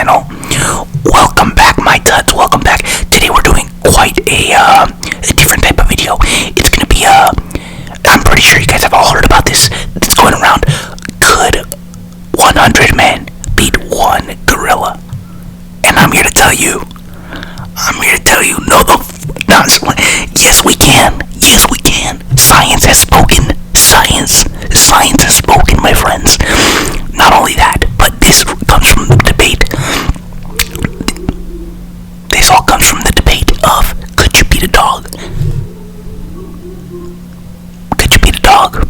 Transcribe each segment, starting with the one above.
channel. Welcome back, my tuts. Welcome back. Today we're doing quite a different type of video. It's gonna be I'm pretty sure you guys have all heard about this. It's going around. Could 100 men beat one gorilla? And I'm here to tell you. No, yes we can. Yes we can. Science has spoken. Science has spoken, my friends. Not only that, but this comes from the debate. This all comes from the debate of could you beat a dog? Could you beat a dog?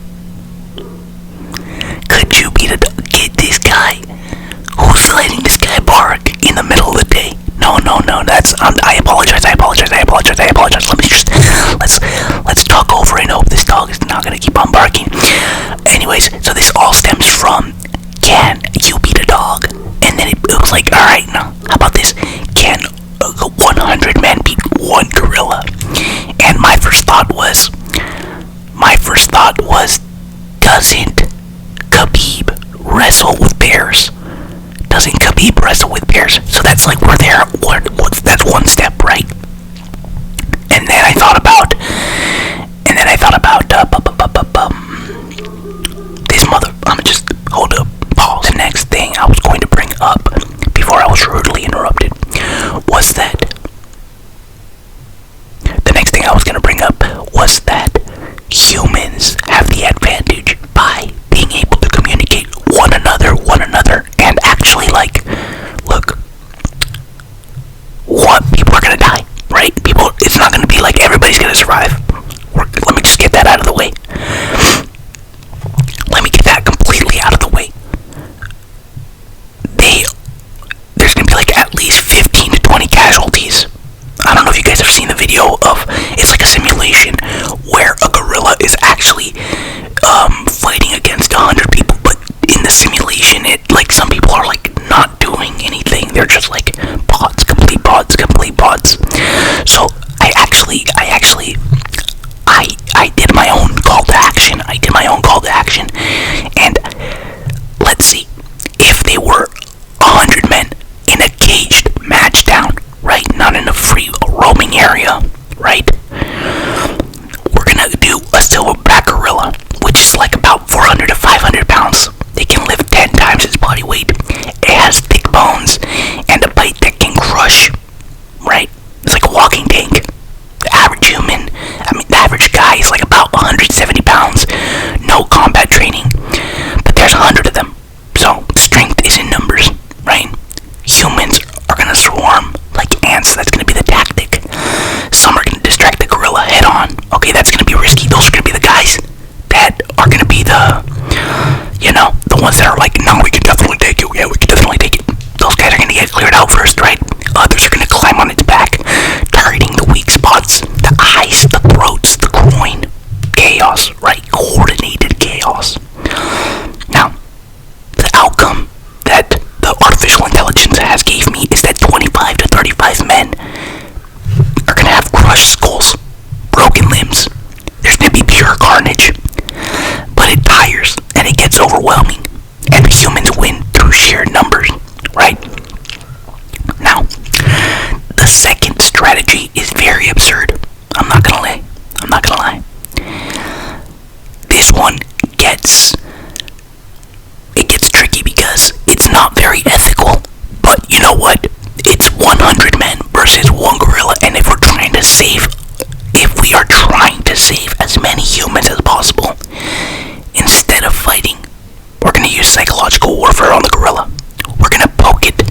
Could you beat a dog? Get this guy. Who's letting this guy bark in the middle of the day? No, that's I apologize. Let's talk over and hope this dog is not gonna keep on barking. Anyways, so this all stems from can you beat a dog? And then it was like, alright, now how about this? Can 100 men beat one gorilla? And my first thought was doesn't Khabib wrestle with bears? So that's like we're there. That's one step, right? And then I thought about this mother. I'm just hold up, pause. The next thing I was going to bring up before I was rudely interrupted was that humans have the advantage by being able to communicate one another, and actually look, people are gonna die, right? It's not gonna be like everybody's gonna survive. Let me just get that out of the way. Let me get that completely out of the way. There's gonna be like at least 15 to 20 casualties. I don't know if you guys have seen the video of, it's like a simulation where a gorilla is actually fighting against 100 people, but in the simulation, some people are not doing anything. They're just complete bots. So I did my own call to action. And let's see, if they were 100 men in a caged match down, right? Not in a free roaming area, right? We're gonna do a silverback gorilla, which is like about 400 to 500 pounds. They can lift 10 times its body weight. It has thick bones and a bite that can crush, right? It's like a walking tank. The average guy is like about 170 pounds. No combat training, but there's 100 of them. So strength is in numbers, right? Humans are gonna swarm like ants. That's gonna be the tactic. Some are gonna distract the gorilla head on. Okay, that's gonna be risky. Those are gonna be the guys that are gonna be the ones that are like, no, we can definitely take it. Yeah, we can definitely take it. Those guys are gonna get cleared out first, right? Others are gonna climb on its back, targeting the weak spots, the eyes, the throats, the groin. Chaos, right? Coordinated chaos. Now, the outcome that the artificial intelligence has gave me is that 25 to 35 men are gonna have crushed skulls, broken limbs. There's gonna be pure carnage, but it tires and it gets overwhelming, and the humans win through sheer numbers, right? Now, the second strategy is very absurd. I'm not gonna lie. This one gets tricky because it's not very ethical, but you know what? It's 100 men versus one gorilla, and if we are trying to save as many humans as possible, instead of fighting, we're gonna use psychological warfare on the gorilla. We're gonna poke it.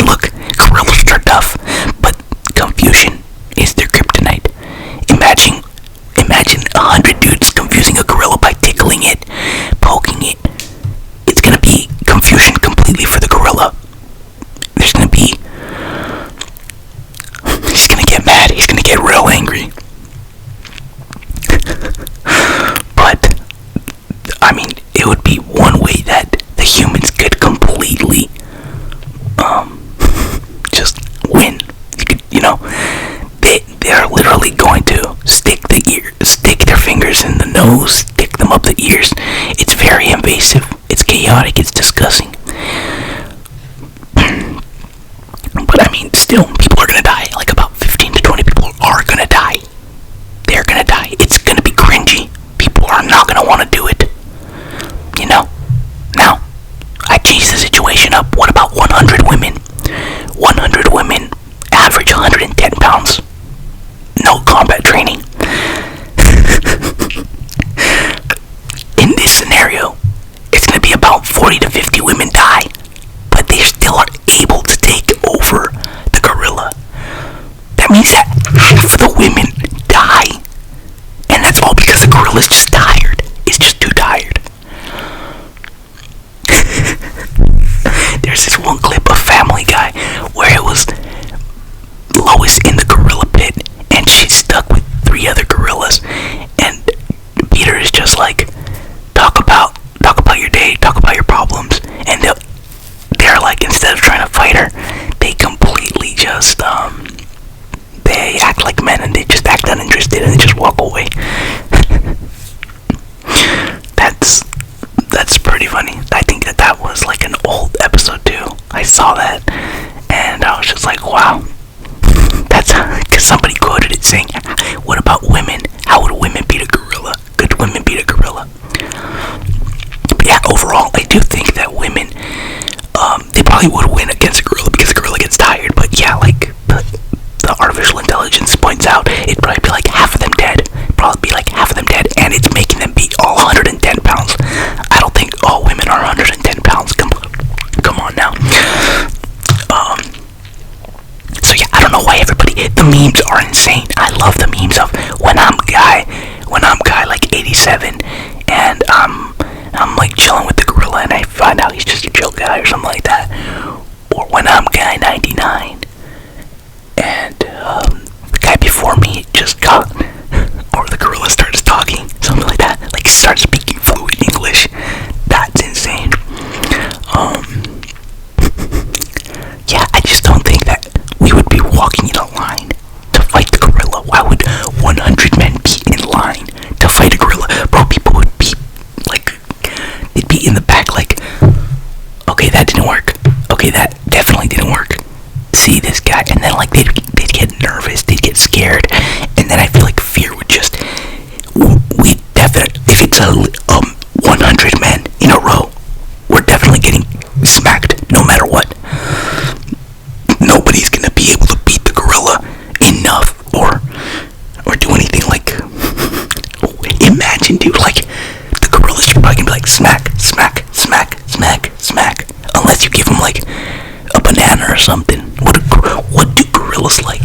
Look, gorillas are tough, but confusion is their kryptonite. Imagine 100 dudes confusing a gorilla by tickling it, poking it. It's gonna be confusion completely for the gorilla. He's gonna get mad. He's gonna get real angry. But it would be one way that the humans could completely just win. They're literally going to stick their fingers in nose, stick them up the ears. It's very invasive. It's chaotic. It's disgusting. But I mean, still, people are gonna die. Like about 15 to 20 people are gonna die. They're gonna die. It's gonna be cringy. People are not gonna want to do it. You know? Now, I changed the situation up. What about 100 women? 100 women average 110 pounds. No combat training. In this scenario, it's gonna be about 40 to 50 women die, but they still are able to take over the gorilla. That means that half the women die, and that's all because the gorilla's just tired. It's just too tired. There's this one clip of Family Guy where it was Lois in the gorilla pit, and she's stuck with 3 other gorillas, and Peter is just like, talk about your day, talk about your problems, and they're like, instead of trying to fight her, they completely just they act like men, and they just act uninterested, and they just walk away. That's pretty funny. I think that was like an old episode too. I saw that, and I was just like, wow. That's because somebody quoted it saying, what about women? How would women beat a gorilla? Could women beat a gorilla? But yeah, overall, I do think that women, they probably would win against a gorilla because the gorilla gets tired. But yeah, like the artificial intelligence points out, it'd probably be like half of them dead. And it's making them beat all 110 pounds. I don't think all women are 110 pounds. Come on now. So yeah, I don't know why the memes are insane. I love the memes of when I'm guy like 87, and I'm like chilling with the gorilla, and I find out he's just a chill guy or something like that. Or when I'm guy 99, and the guy before me just got, or the gorilla starts talking, something like that, like starts speaking fluent English. That's insane. Yeah, I just don't think that we would be walking in a line to fight the gorilla. Why would 100 men be in line to fight a gorilla? Bro, people would be like, they'd be in the back like, okay, that didn't work. Okay, that definitely didn't work. See this guy, and then like they'd get nervous, they'd get scared, and then I feel like fear would just, we definitely, if it's 100 men in a row, we're definitely getting smacked no matter what. Nobody's gonna be able to beat the gorilla enough or do anything like, imagine, dude, like the gorilla's probably gonna be like smack, smack, smack, smack, smack, unless you give him like a banana or something. What do gorillas like?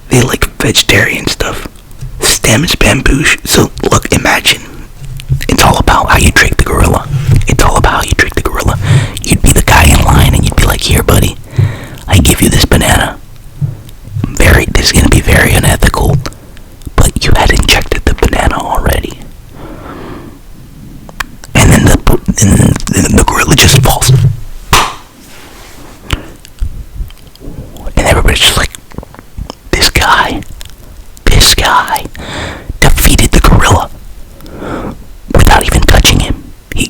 They like vegetarian stuff. Stem is bamboo. So look, imagine. It's all about how you trick the gorilla. It's all about how you trick the gorilla. You'd be the guy in line, and you'd be like, here, buddy, I give you this banana. This is gonna be very unethical, but you had injected the banana already. And then the gorilla just falls. And everybody's just like, this guy defeated the gorilla without even touching him. He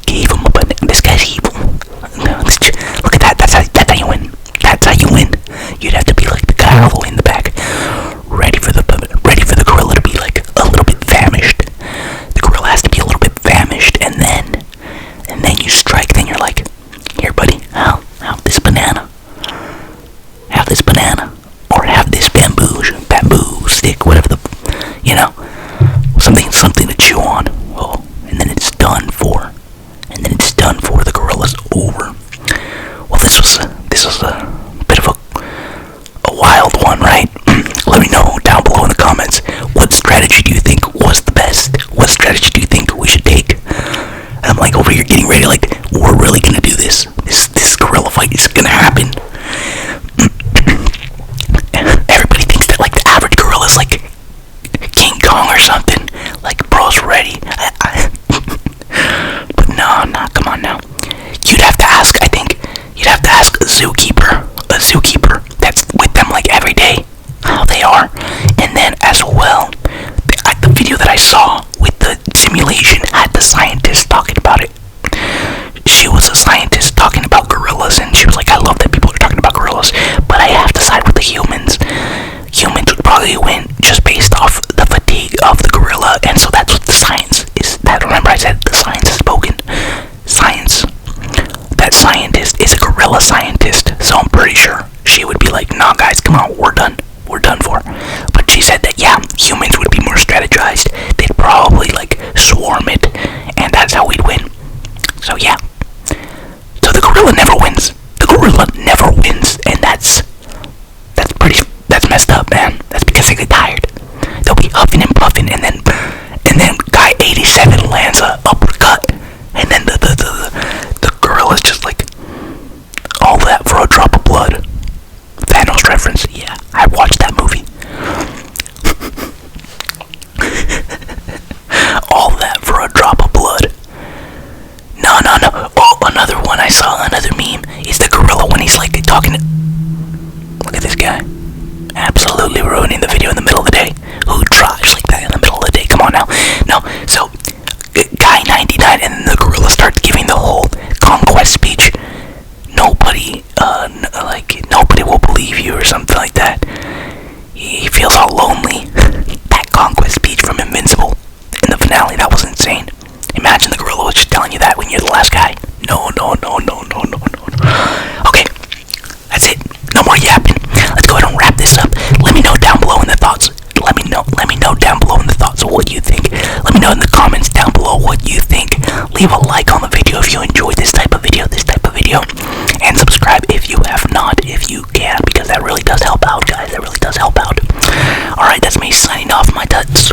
So I'm pretty sure she would be like, nah guys, come on, we're done for. But she said that, yeah, humans would be more strategized. They'd probably like swarm it, and that's how we'd win. So yeah. So the gorilla never wins. The gorilla never wins, and that's messed up, man. That's because they get tired. They'll be huffing and puffing, and then guy 87 lands a uppercut, and then the gorilla's just like, all that for a drop of blood. Thanos reference, yeah, I watched that movie. All that for a drop of blood. No. Oh, another one I saw, another meme, is the gorilla when he's like talking to... Look at this guy. Absolutely ruining the video in the middle of the day. Who drives like that in the middle of the day? Come on now. No, so, guy 99, and then the gorilla starts giving the whole conquest speech. Nobody will believe you or something like that. He feels all lonely. That conquest speech from Invincible in the finale, that was insane. Imagine the gorilla was just telling you that when you're the last guy. No. Okay, that's it. No more yapping. Let's go ahead and wrap this up. Let me know down below in the thoughts. Let me know down below in the thoughts of what you think. Let me know in the comments down below what you think. Leave a like on the video if you enjoyed this type of video, and subscribe if you have not, if you can, because that really does help out, guys. That really does help out. Alright, that's me signing off, my tuts.